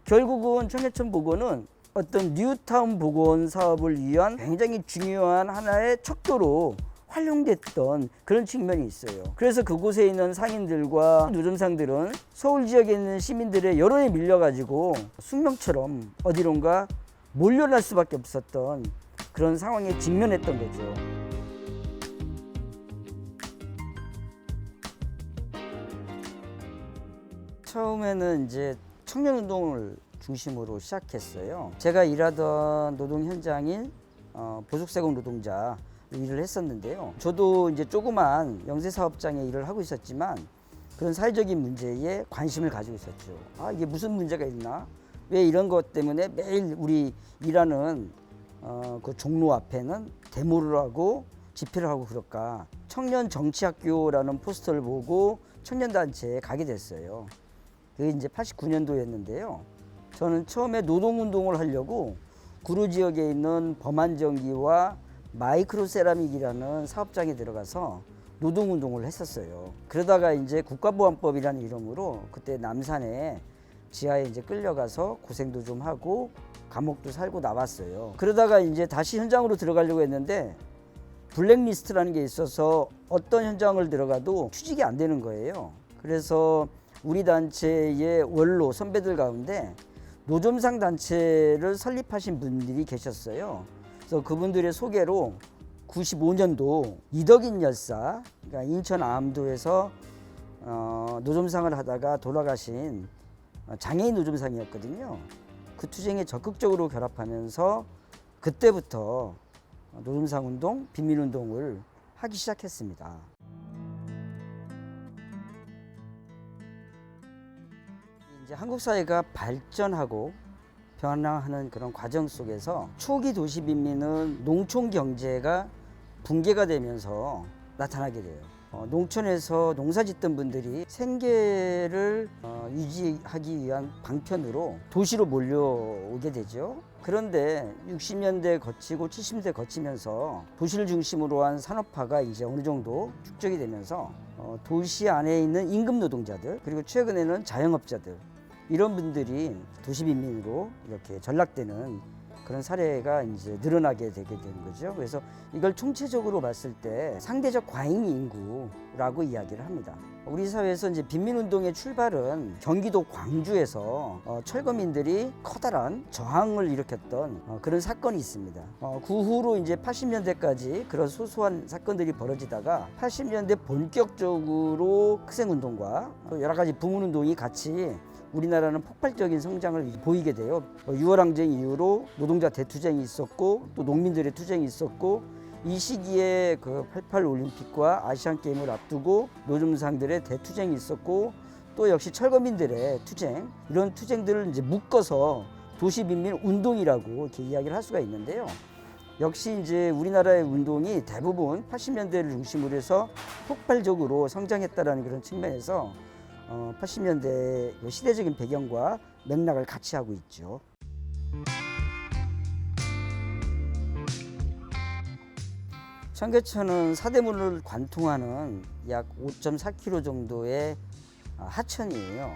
결국은 청계천 복원은 어떤 뉴타운 복원 사업을 위한 굉장히 중요한 하나의 척도로 활용됐던 그런 측면이 있어요. 그래서 그곳에 있는 상인들과 노점상들은 서울 지역에 있는 시민들의 여론에 밀려가지고 숙명처럼 어디론가 몰려날 수밖에 없었던 그런 상황에 직면했던 거죠. 처음에는 이제 청년운동을 중심으로 시작했어요. 제가 일하던 노동 현장인 보석세공 노동자 일을 했었는데요. 저도 이제 조그만 영세사업장에 일을 하고 있었지만 그런 사회적인 문제에 관심을 가지고 있었죠. 아, 이게 무슨 문제가 있나? 왜 이런 것 때문에 매일 우리 일하는 그 종로 앞에는 데모를 하고 집회를 하고 그럴까? 청년정치학교라는 포스터를 보고 청년단체에 가게 됐어요. 그게 이제 89년도였는데요. 저는 처음에 노동운동을 하려고 구로 지역에 있는 범안전기와 마이크로세라믹이라는 사업장에 들어가서 노동운동을 했었어요. 그러다가 이제 국가보안법이라는 이름으로 그때 남산에 지하에 이제 끌려가서 고생도 좀 하고 감옥도 살고 나왔어요. 그러다가 이제 다시 현장으로 들어가려고 했는데 블랙리스트라는 게 있어서 어떤 현장을 들어가도 취직이 안 되는 거예요. 그래서 우리 단체의 원로 선배들 가운데 노점상 단체를 설립하신 분들이 계셨어요. 그래서 그분들의 소개로 95년도 이덕인 열사, 그러니까 인천 암도에서 노점상을 하다가 돌아가신 장애인 노점상이었거든요. 그 투쟁에 적극적으로 결합하면서 그때부터 노점상 운동, 빈민운동을 하기 시작했습니다. 이제 한국 사회가 발전하고 변화하는 그런 과정 속에서 초기 도시 빈민은 농촌 경제가 붕괴가 되면서 나타나게 돼요. 농촌에서 농사 짓던 분들이 생계를 유지하기 위한 방편으로 도시로 몰려오게 되죠. 그런데 60년대 거치고 70년대 거치면서 도시를 중심으로 한 산업화가 이제 어느 정도 축적이 되면서 도시 안에 있는 임금 노동자들, 그리고 최근에는 자영업자들, 이런 분들이 도시 빈민으로 이렇게 전락되는 그런 사례가 이제 늘어나게 되게 되는 거죠. 그래서 이걸 총체적으로 봤을 때 상대적 과잉 인구라고 이야기를 합니다. 우리 사회에서 이제 빈민운동의 출발은 경기도 광주에서 철거민들이 커다란 저항을 일으켰던 그런 사건이 있습니다. 그 후로 이제 80년대까지 그런 소소한 사건들이 벌어지다가 80년대 본격적으로 학생운동과 또 여러 가지 부문운동이 같이 우리나라는 폭발적인 성장을 보이게 돼요. 6월 항쟁 이후로 노동자 대투쟁이 있었고 또 농민들의 투쟁이 있었고 이 시기에 그 88 올림픽과 아시안 게임을 앞두고 노점상들의 대투쟁이 있었고 또 역시 철거민들의 투쟁, 이런 투쟁들을 이제 묶어서 도시 빈민 운동이라고 이렇게 이야기를 할 수가 있는데요. 역시 이제 우리나라의 운동이 대부분 80년대를 중심으로 해서 폭발적으로 성장했다라는 그런 측면에서 80년대 시대적인 배경과 맥락을 같이 하고 있죠. 청계천은 사대문을 관통하는 약 5.4km 정도의 하천이에요.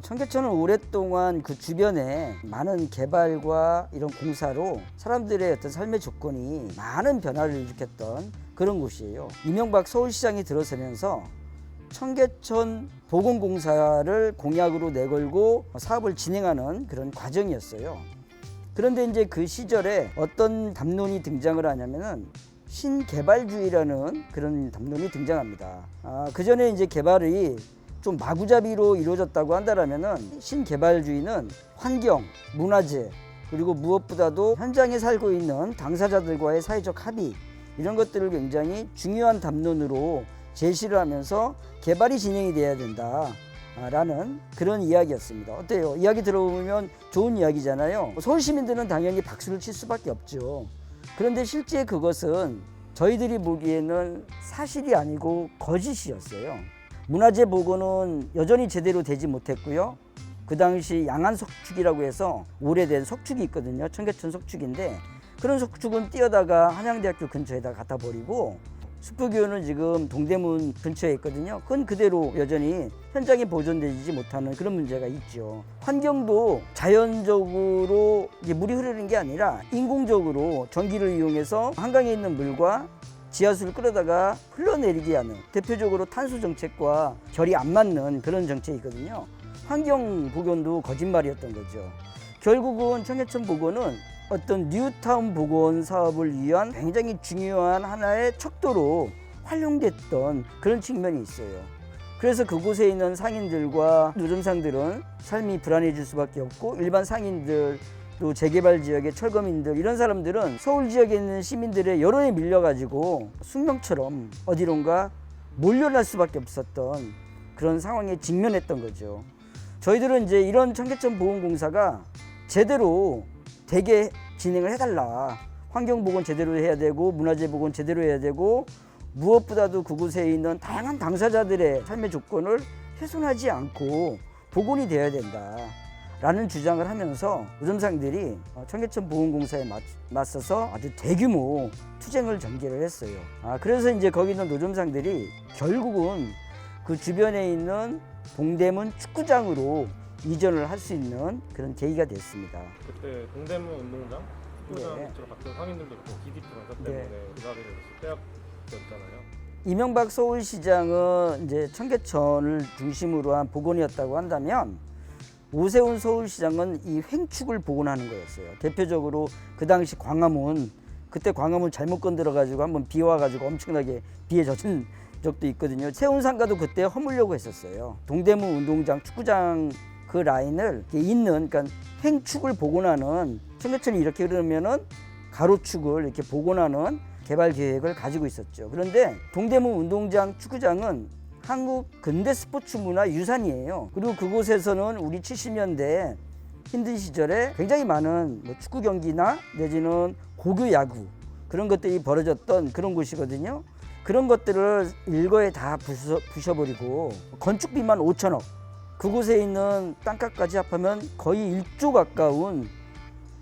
청계천은 오랫동안 그 주변에 많은 개발과 이런 공사로 사람들의 어떤 삶의 조건이 많은 변화를 일으켰던 그런 곳이에요. 이명박 서울시장이 들어서면서 청계천 보건공사를 공약으로 내걸고 사업을 진행하는 그런 과정이었어요. 그런데 이제 그 시절에 어떤 담론이 등장을 하냐면은 신개발주의라는 그런 담론이 등장합니다. 그 전에 이제 개발이 좀 마구잡이로 이루어졌다고 한다면은 신개발주의는 환경, 문화재, 그리고 무엇보다도 현장에 살고 있는 당사자들과의 사회적 합의, 이런 것들을 굉장히 중요한 담론으로 제시를 하면서 개발이 진행이 돼야 된다라는 그런 이야기였습니다. 어때요? 이야기 들어보면 좋은 이야기잖아요. 서울 시민들은 당연히 박수를 칠 수밖에 없죠. 그런데 실제 그것은 저희들이 보기에는 사실이 아니고 거짓이었어요. 문화재 복원은 여전히 제대로 되지 못했고요. 그 당시 양안석축이라고 해서 오래된 석축이 있거든요. 청계천 석축인데 그런 석축은 띄어다가 한양대학교 근처에다 갖다 버리고 숲부교는 지금 동대문 근처에 있거든요. 그건 그대로 여전히 현장에 보존되지 못하는 그런 문제가 있죠. 환경도 자연적으로 이제 물이 흐르는 게 아니라 인공적으로 전기를 이용해서 한강에 있는 물과 지하수를 끌어다가 흘러내리게 하는, 대표적으로 탄소 정책과 결이 안 맞는 그런 정책이거든요. 환경 복원도 거짓말이었던 거죠. 결국은 청계천 복원은 어떤 뉴타운 복원 사업을 위한 굉장히 중요한 하나의 척도로 활용됐던 그런 측면이 있어요. 그래서 그곳에 있는 상인들과 노점상들은 삶이 불안해질 수밖에 없고, 일반 상인들, 또 재개발 지역의 철거민들, 이런 사람들은 서울 지역에 있는 시민들의 여론에 밀려가지고 숙명처럼 어디론가 몰려날 수밖에 없었던 그런 상황에 직면했던 거죠. 저희들은 이제 이런 청계천 보건공사가 제대로 되게 진행을 해달라. 환경보건 제대로 해야 되고, 문화재 보건 제대로 해야 되고, 무엇보다도 그곳에 있는 다양한 당사자들의 삶의 조건을 훼손하지 않고 복원이 되어야 된다 라는 주장을 하면서 노점상들이 청계천 보건공사에 맞서서 아주 대규모 투쟁을 전개를 했어요. 그래서 이제 거기 있는 노점상들이 결국은 그 주변에 있는 동대문 축구장으로 이전을 할 수 있는 그런 계기가 됐습니다. 그때 동대문 운동장 축구장 네. 밑으로 갔던 상인들도 있고 기디프 공사 때문에 그 자리를 빼앗겼잖아요. 이명박 서울시장은 이제 청계천을 중심으로 한 복원이었다고 한다면, 오세훈 서울시장은 이 횡축을 복원하는 거였어요. 대표적으로 그 당시 광화문, 그때 광화문 잘못 건드려가지고 한번 비 와가지고 엄청나게 비에 젖은 적도 있거든요. 세운상가도 그때 허물려고 했었어요. 동대문 운동장, 축구장 그 라인을 있는, 그러니까 횡축을 복원하는, 청계천이 이렇게 흐르면은 가로축을 이렇게 복원하는 개발 계획을 가지고 있었죠. 그런데 동대문 운동장, 축구장은 한국 근대 스포츠 문화 유산이에요. 그리고 그곳에서는 우리 70년대 힘든 시절에 굉장히 많은 뭐 축구 경기나 내지는 고교 야구, 그런 것들이 벌어졌던 그런 곳이거든요. 그런 것들을 일거에 다 부셔버리고 건축비만 5천억, 그곳에 있는 땅값까지 합하면 거의 1조 가까운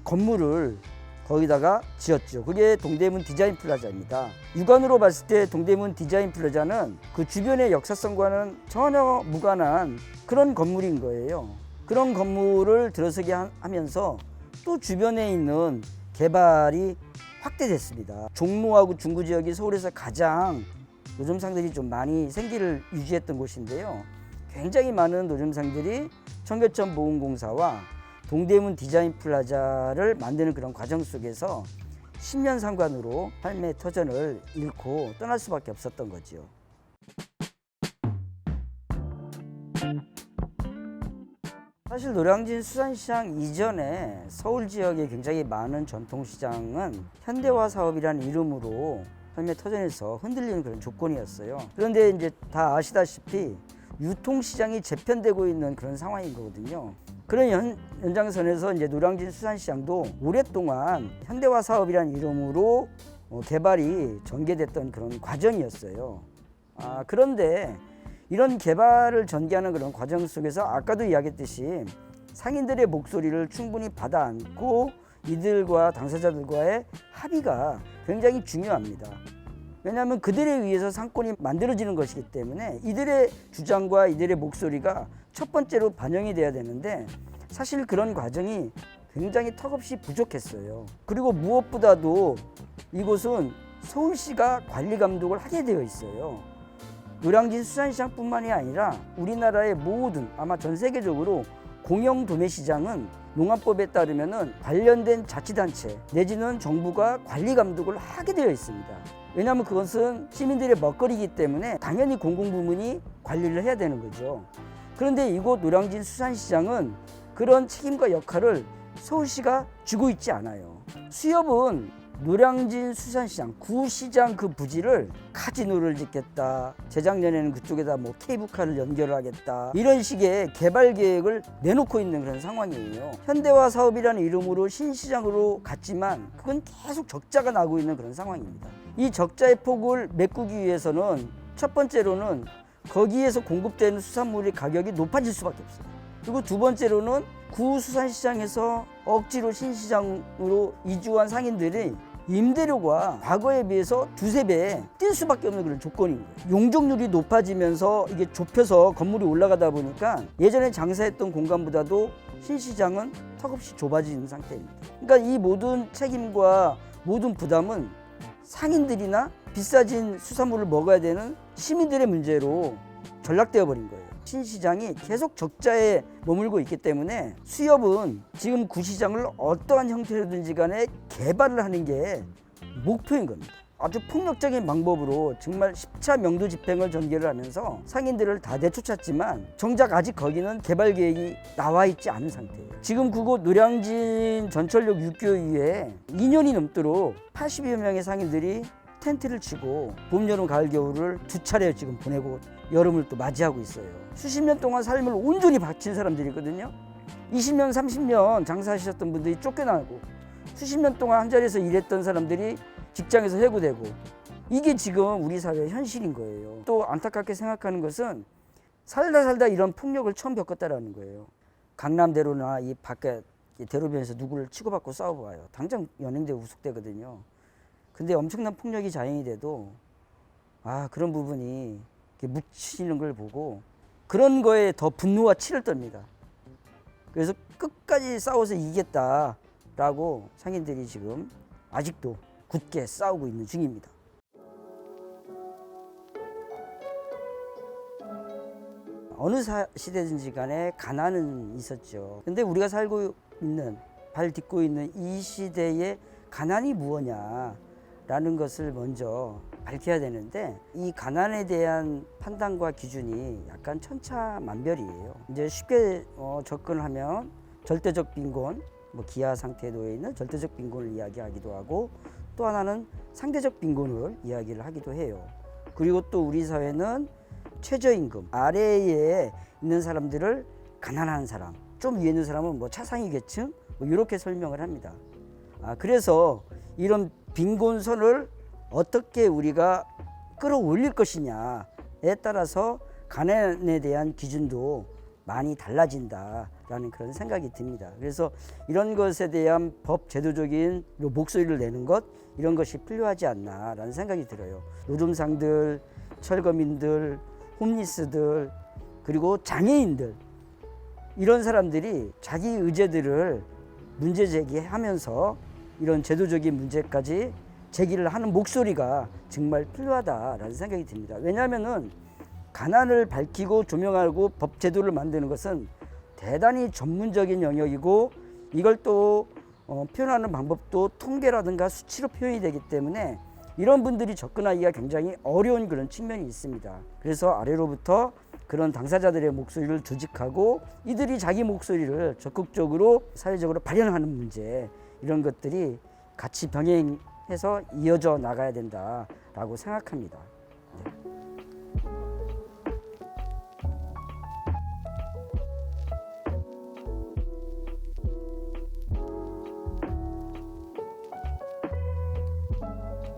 건물을 거기다가 지었죠. 그게 동대문 디자인 플라자입니다. 육안으로 봤을 때 동대문 디자인 플라자는 그 주변의 역사성과는 전혀 무관한 그런 건물인 거예요. 그런 건물을 들어서게 하면서 또 주변에 있는 개발이 확대됐습니다. 종로하고 중구 지역이 서울에서 가장 노점상들이 좀 많이 생기를 유지했던 곳인데요. 굉장히 많은 노점상들이 청계천 보건공사와 동대문 디자인 플라자를 만드는 그런 과정 속에서 10년 상관으로 삶의 터전을 잃고 떠날 수밖에 없었던 거죠. 사실 노량진 수산시장 이전에 서울 지역에 굉장히 많은 전통시장은 현대화 사업이라는 이름으로 삶의 터전에서 흔들리는 그런 조건이었어요. 그런데 이제 다 아시다시피 유통시장이 재편되고 있는 그런 상황인 거거든요. 그런 연장선에서 이제 노량진 수산시장도 오랫동안 현대화 사업이라는 이름으로 개발이 전개됐던 그런 과정이었어요. 그런데 이런 개발을 전개하는 그런 과정 속에서 아까도 이야기했듯이 상인들의 목소리를 충분히 받아 안고 이들과 당사자들과의 합의가 굉장히 중요합니다. 왜냐하면 그들에 의해서 상권이 만들어지는 것이기 때문에 이들의 주장과 이들의 목소리가 첫 번째로 반영이 돼야 되는데, 사실 그런 과정이 굉장히 턱없이 부족했어요. 그리고 무엇보다도 이곳은 서울시가 관리 감독을 하게 되어 있어요. 노량진 수산시장뿐만이 아니라 우리나라의 모든, 아마 전 세계적으로 공영 도매시장은 농안법에 따르면은 관련된 자치단체 내지는 정부가 관리 감독을 하게 되어 있습니다. 왜냐하면 그것은 시민들의 먹거리이기 때문에 당연히 공공부문이 관리를 해야 되는 거죠. 그런데 이곳 노량진 수산시장은 그런 책임과 역할을 서울시가 쥐고 있지 않아요. 수협은 노량진 수산시장, 구시장 그 부지를 카지노를 짓겠다, 재작년에는 그쪽에다 뭐 케이블카를 연결하겠다, 이런 식의 개발 계획을 내놓고 있는 그런 상황이에요. 현대화 사업이라는 이름으로 신시장으로 갔지만 그건 계속 적자가 나고 있는 그런 상황입니다. 이 적자의 폭을 메꾸기 위해서는 첫 번째로는 거기에서 공급되는 수산물의 가격이 높아질 수밖에 없어요. 그리고 두 번째로는 구수산시장에서 억지로 신시장으로 이주한 상인들이 임대료가 과거에 비해서 두세 배 뛸 수밖에 없는 그런 조건인 거예요. 용적률이 높아지면서 이게 좁혀서 건물이 올라가다 보니까 예전에 장사했던 공간보다도 신시장은 턱없이 좁아지는 상태입니다. 그러니까 이 모든 책임과 모든 부담은 상인들이나 비싸진 수산물을 먹어야 되는 시민들의 문제로 전락되어 버린 거예요. 신시장이 계속 적자에 머물고 있기 때문에 수협은 지금 구시장을 어떠한 형태로든지 간에 개발을 하는 게 목표인 겁니다. 아주 폭력적인 방법으로 정말 10차 명도 집행을 전개를 하면서 상인들을 다 내쫓았지만 정작 아직 거기는 개발 계획이 나와 있지 않은 상태예요. 지금 그곳 노량진 전철역 6교위에 2년이 넘도록 80여 명의 상인들이 텐트를 치고 봄, 여름, 가을, 겨울을 두 차례 지금 보내고 여름을 또 맞이하고 있어요. 수십 년 동안 삶을 온전히 바친 사람들이거든요. 20년, 30년 장사하셨던 분들이 쫓겨나고 수십 년 동안 한 자리에서 일했던 사람들이 직장에서 해고되고 이게 지금 우리 사회의 현실인 거예요. 또 안타깝게 생각하는 것은 살다 이런 폭력을 처음 겪었다라는 거예요. 강남대로나 이 밖에 대로변에서 누구를 치고받고 싸워봐요. 당장 연행돼 우속되거든요. 근데 엄청난 폭력이 자행이 돼도 그런 부분이 묻히는 걸 보고 그런 거에 더 분노와 치를 떱니다. 그래서 끝까지 싸워서 이기겠다라고 상인들이 지금 아직도 굳게 싸우고 있는 중입니다. 어느 시대든지 간에 가난은 있었죠. 근데 우리가 살고 있는, 발 딛고 있는 이 시대의 가난이 무엇냐라는 것을 먼저 밝혀야 되는데 이 가난에 대한 판단과 기준이 약간 천차만별이에요. 이제 쉽게 접근하면 절대적 빈곤, 기아 상태에 놓여 있는 절대적 빈곤을 이야기하기도 하고 또 하나는 상대적 빈곤을 이야기를 하기도 해요. 그리고 또 우리 사회는 최저임금 아래에 있는 사람들을 가난한 사람, 좀 위에 있는 사람은 차상위 계층 이렇게 설명을 합니다. 그래서 이런 빈곤선을 어떻게 우리가 끌어올릴 것이냐에 따라서 가난에 대한 기준도 많이 달라진다라는 그런 생각이 듭니다. 그래서 이런 것에 대한 법 제도적인 목소리를 내는 것 이런 것이 필요하지 않나라는 생각이 들어요. 노점상들, 철거민들, 홈리스들 그리고 장애인들 이런 사람들이 자기 의제들을 문제 제기하면서 이런 제도적인 문제까지 제기를 하는 목소리가 정말 필요하다라는 생각이 듭니다. 왜냐하면은 가난을 밝히고 조명하고 법 제도를 만드는 것은 대단히 전문적인 영역이고 이걸 또 표현하는 방법도 통계라든가 수치로 표현이 되기 때문에 이런 분들이 접근하기가 굉장히 어려운 그런 측면이 있습니다. 그래서 아래로부터 그런 당사자들의 목소리를 조직하고 이들이 자기 목소리를 적극적으로 사회적으로 발현하는 문제 이런 것들이 같이 병행해서 이어져 나가야 된다라고 생각합니다. 네.